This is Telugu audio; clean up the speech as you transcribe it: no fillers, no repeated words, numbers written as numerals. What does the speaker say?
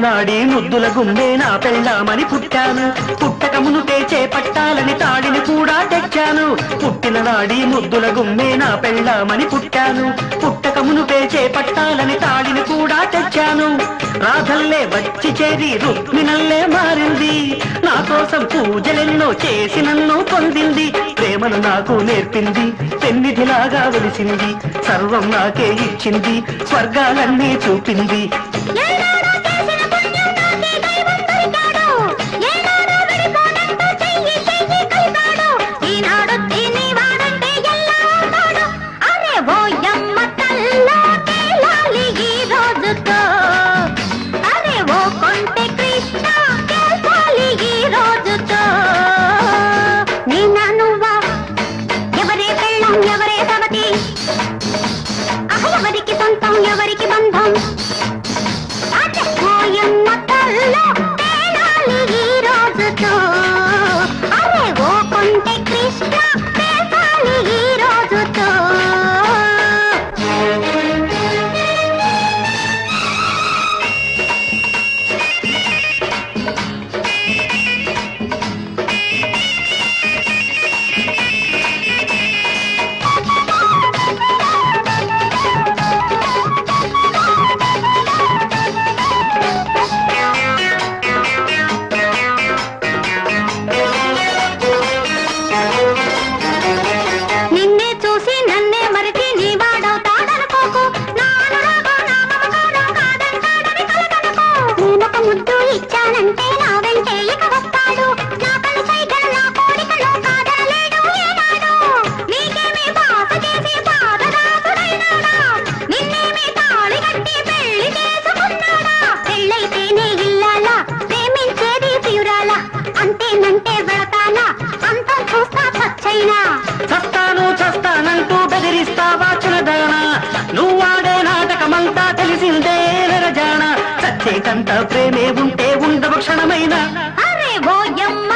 నాడి ముద్దుల గుమ్మే నా పెళ్ళామని పుట్టాను. పుట్టక మునుపే చేపట్టాలని తాడిని కూడా తెచ్చాను. పుట్టిన నాడి ముద్దుల గుమ్మే నా పెళ్ళామని పుట్టాను. పుట్టక మునుపే చేపట్టాలని తాడిని కూడా తెచ్చాను. రాధల్లే వచ్చి చేరి రుక్మిణల్లే మారింది. నా కోసం పూజలెన్నో చేసి నన్ను పొందింది. ప్రేమను నాకు నేర్పింది, పెన్నిధిలాగా వెలిసింది. సర్వం నాకే ఇచ్చింది, స్వర్గాలన్నీ చూపింది. ఎవరికి సొంతం ఎవరికి బంధం ఈ రోజుతో అరే ఓ కొంటె కృష్ణ పేసాలి ఈ రోజుతో. చస్తాను చస్తానంటూ బెదిరిస్తావా చులదానా? నువ్వాడే నాటకమంతా తెలిసిందే నిరజాన. చచ్చేకంత ప్రేమే ఉంటే ఉండవ క్షణమైనా. అరే ఓ యమ్మ